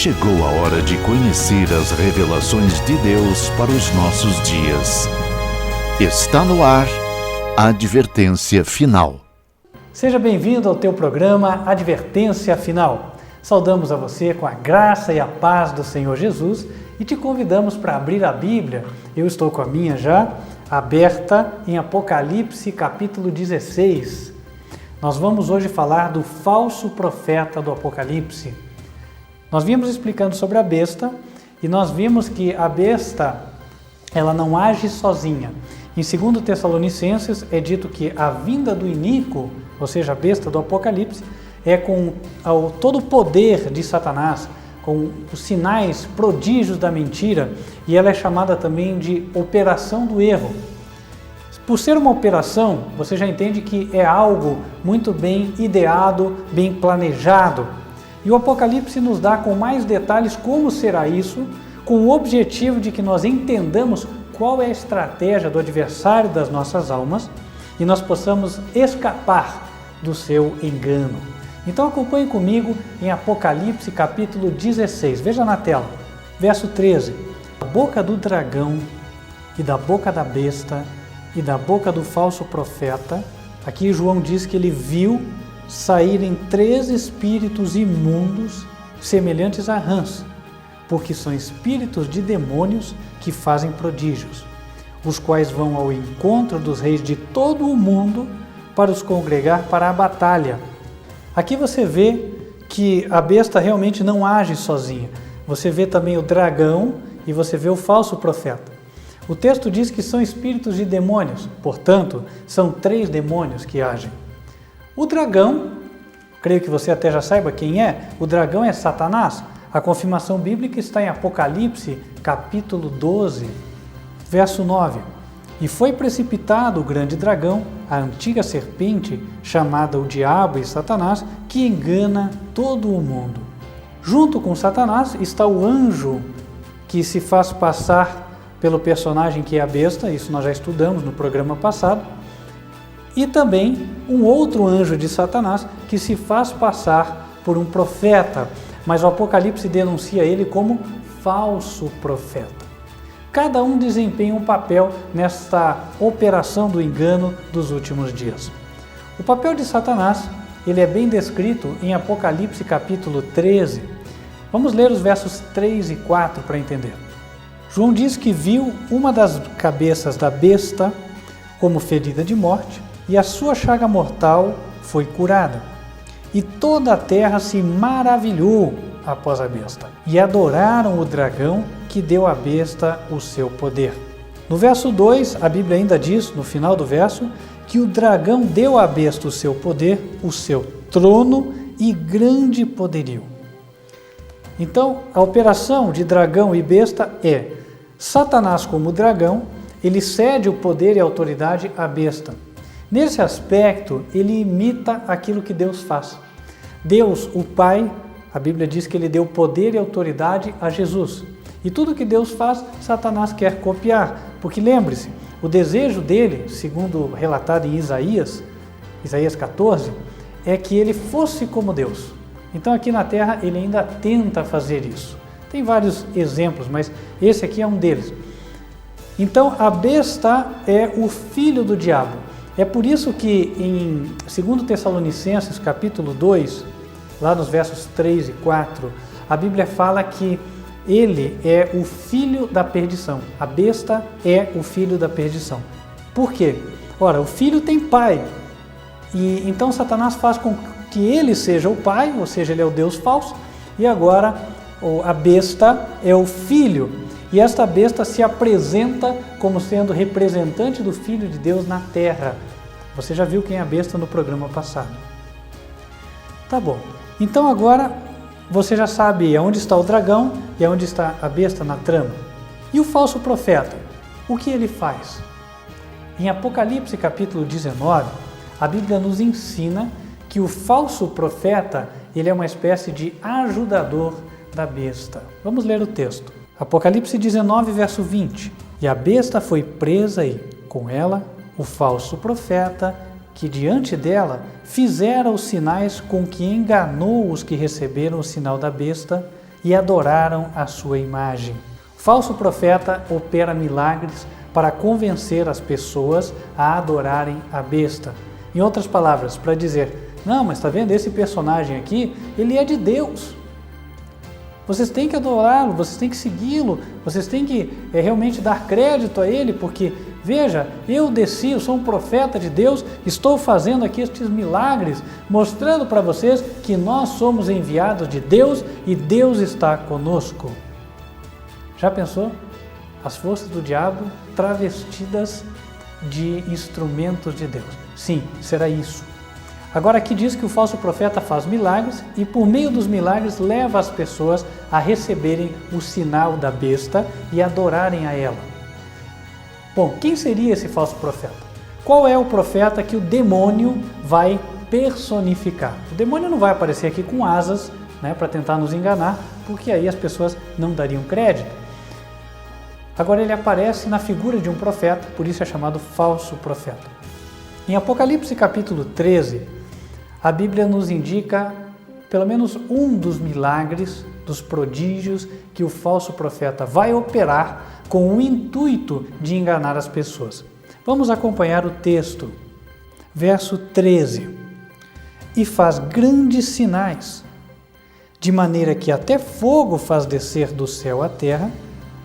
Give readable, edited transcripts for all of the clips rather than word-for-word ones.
Chegou a hora de conhecer as revelações de Deus para os nossos dias. Está no ar a Advertência Final. Seja bem-vindo ao teu programa Advertência Final. Saudamos a você com a graça e a paz do Senhor Jesus e te convidamos para abrir a Bíblia. Eu estou com a minha já aberta em Apocalipse capítulo 16. Nós vamos hoje falar do falso profeta do Apocalipse. Nós vimos explicando sobre a besta e nós vimos que a besta ela não age sozinha. Em 2 Tessalonicenses é dito que a vinda do iníquo, ou seja, a besta do Apocalipse, é com todo o poder de Satanás, com os sinais, prodígios da mentira, e ela é chamada também de operação do erro. Por ser uma operação, você já entende que é algo muito bem ideado, bem planejado. E o Apocalipse nos dá com mais detalhes como será isso, com o objetivo de que nós entendamos qual é a estratégia do adversário das nossas almas e nós possamos escapar do seu engano. Então acompanhe comigo em Apocalipse capítulo 16, veja na tela, verso 13. Da boca do dragão e da boca da besta e da boca do falso profeta, aqui João diz que ele viu saírem 3 espíritos imundos semelhantes a rãs, porque são espíritos de demônios que fazem prodígios, os quais vão ao encontro dos reis de todo o mundo para os congregar para a batalha. Aqui você vê que a besta realmente não age sozinha. Você vê também o dragão e você vê o falso profeta. O texto diz que são espíritos de demônios, portanto, são 3 demônios que agem. O dragão, creio que você até já saiba quem é, o dragão é Satanás. A confirmação bíblica está em Apocalipse, capítulo 12, verso 9. E foi precipitado o grande dragão, a antiga serpente, chamada o Diabo e Satanás, que engana todo o mundo. Junto com Satanás está o anjo, que se faz passar pelo personagem que é a besta, isso nós já estudamos no programa passado, e também um outro anjo de Satanás que se faz passar por um profeta, mas o Apocalipse denuncia ele como falso profeta. Cada um desempenha um papel nesta operação do engano dos últimos dias. O papel de Satanás, ele é bem descrito em Apocalipse capítulo 13. Vamos ler os versos 3 e 4 para entender. João diz que viu uma das cabeças da besta como ferida de morte, e a sua chaga mortal foi curada. E toda a terra se maravilhou após a besta, e adoraram o dragão que deu à besta o seu poder. No verso 2, a Bíblia ainda diz, no final do verso, que o dragão deu à besta o seu poder, o seu trono e grande poderio. Então, a operação de dragão e besta é Satanás como dragão, ele cede o poder e a autoridade à besta. Nesse aspecto, ele imita aquilo que Deus faz. Deus, o Pai, a Bíblia diz que ele deu poder e autoridade a Jesus. E tudo que Deus faz, Satanás quer copiar. Porque lembre-se, o desejo dele, segundo relatado em Isaías 14, é que ele fosse como Deus. Então aqui na Terra ele ainda tenta fazer isso. Tem vários exemplos, mas esse aqui é um deles. Então a besta é o filho do diabo. É por isso que em 2 Tessalonicenses capítulo 2, lá nos versos 3 e 4, a Bíblia fala que ele é o filho da perdição. A besta é o filho da perdição. Por quê? Ora, o filho tem pai. E então Satanás faz com que ele seja o pai, ou seja, ele é o Deus falso, e agora a besta é o filho. E esta besta se apresenta como sendo representante do Filho de Deus na terra. Você já viu quem é a besta no programa passado. Tá bom. Então agora você já sabe onde está o dragão e onde está a besta na trama. E o falso profeta? O que ele faz? Em Apocalipse capítulo 19, a Bíblia nos ensina que o falso profeta ele é uma espécie de ajudador da besta. Vamos ler o texto. Apocalipse 19, verso 20. E a besta foi presa e, com ela, o falso profeta, que diante dela fizera os sinais com que enganou os que receberam o sinal da besta e adoraram a sua imagem. O falso profeta opera milagres para convencer as pessoas a adorarem a besta. Em outras palavras, para dizer, não, mas está vendo, esse personagem aqui, ele é de Deus. Vocês têm que adorá-lo, vocês têm que segui-lo, vocês têm que realmente dar crédito a ele, porque, veja, eu desci, eu sou um profeta de Deus, estou fazendo aqui estes milagres, mostrando para vocês que nós somos enviados de Deus e Deus está conosco. Já pensou? As forças do diabo travestidas de instrumentos de Deus. Sim, será isso. Agora aqui diz que o falso profeta faz milagres e por meio dos milagres leva as pessoas a receberem o sinal da besta e adorarem a ela. Bom, quem seria esse falso profeta? Qual é o profeta que o demônio vai personificar? O demônio não vai aparecer aqui com asas, para tentar nos enganar, porque aí as pessoas não dariam crédito. Agora ele aparece na figura de um profeta, por isso é chamado falso profeta. Em Apocalipse capítulo 13, a Bíblia nos indica pelo menos um dos milagres, dos prodígios que o falso profeta vai operar com o intuito de enganar as pessoas. Vamos acompanhar o texto. Verso 13. E faz grandes sinais, de maneira que até fogo faz descer do céu à terra,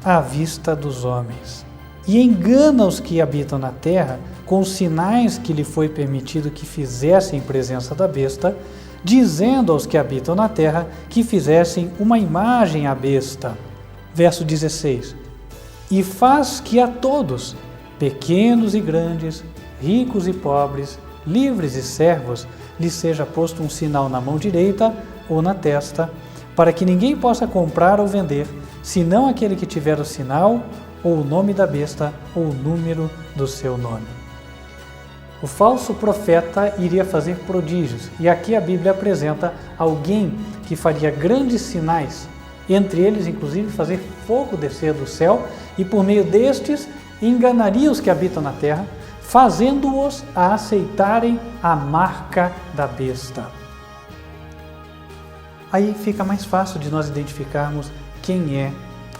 à vista dos homens. E engana os que habitam na terra com os sinais que lhe foi permitido que fizessem em presença da besta, dizendo aos que habitam na terra que fizessem uma imagem à besta. Verso 16. E faz que a todos, pequenos e grandes, ricos e pobres, livres e servos, lhe seja posto um sinal na mão direita ou na testa, para que ninguém possa comprar ou vender, senão aquele que tiver o sinal, ou o nome da besta, ou o número do seu nome. O falso profeta iria fazer prodígios, e aqui a Bíblia apresenta alguém que faria grandes sinais, entre eles, inclusive, fazer fogo descer do céu, e por meio destes, enganaria os que habitam na terra, fazendo-os a aceitarem a marca da besta. Aí fica mais fácil de nós identificarmos quem é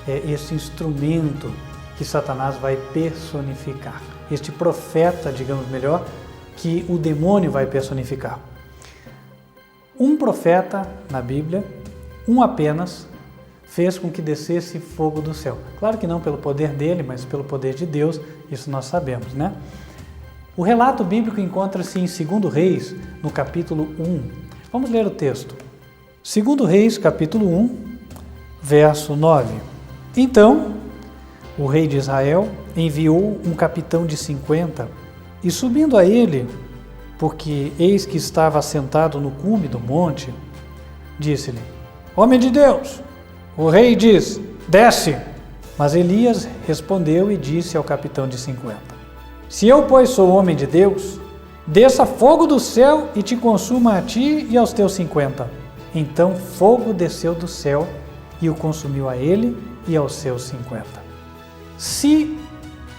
esse instrumento que Satanás vai personificar. Este profeta, digamos melhor, que o demônio vai personificar. Um profeta na Bíblia, um apenas, fez com que descesse fogo do céu. Claro que não pelo poder dele, mas pelo poder de Deus, isso nós sabemos, né? O relato bíblico encontra-se em 2 Reis, no capítulo 1. Vamos ler o texto. 2 Reis, capítulo 1, verso 9. Então, o rei de Israel enviou um capitão de 50 e subindo a ele, porque eis que estava assentado no cume do monte, disse-lhe, homem de Deus, o rei diz, desce. Mas Elias respondeu e disse ao capitão de 50, se eu, pois, sou homem de Deus, desça fogo do céu e te consuma a ti e aos teus 50. Então fogo desceu do céu e o consumiu a ele e aos seus 50. Se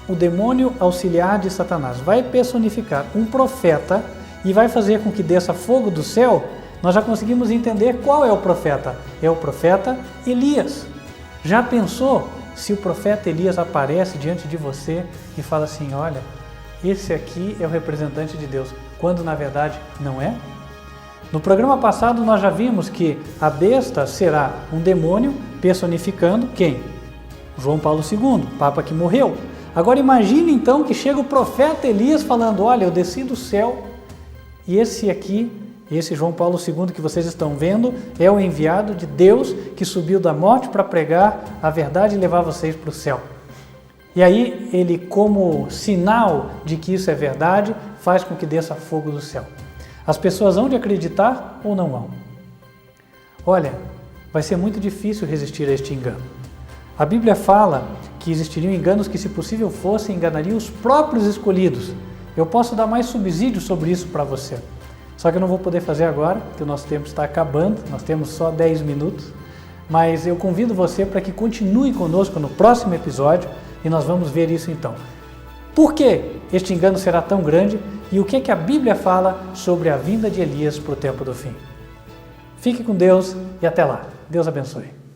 o demônio auxiliar de Satanás vai personificar um profeta e vai fazer com que desça fogo do céu, nós já conseguimos entender qual é o profeta. É o profeta Elias. Já pensou se o profeta Elias aparece diante de você e fala assim, olha, esse aqui é o representante de Deus, quando na verdade não é? No programa passado nós já vimos que a besta será um demônio personificando quem? João Paulo II, Papa que morreu. Agora imagine então que chega o profeta Elias falando, olha, eu desci do céu e esse aqui, esse João Paulo II que vocês estão vendo, é o enviado de Deus que subiu da morte para pregar a verdade e levar vocês para o céu. E aí ele, como sinal de que isso é verdade, faz com que desça fogo do céu. As pessoas vão de acreditar ou não vão? Olha, vai ser muito difícil resistir a este engano. A Bíblia fala que existiriam enganos que, se possível fosse, enganariam os próprios escolhidos. Eu posso dar mais subsídio sobre isso para você. Só que eu não vou poder fazer agora, porque o nosso tempo está acabando, nós temos só 10 minutos. Mas eu convido você para que continue conosco no próximo episódio e nós vamos ver isso então. Por que este engano será tão grande e o que a Bíblia fala sobre a vinda de Elias para o tempo do fim? Fique com Deus e até lá. Deus abençoe.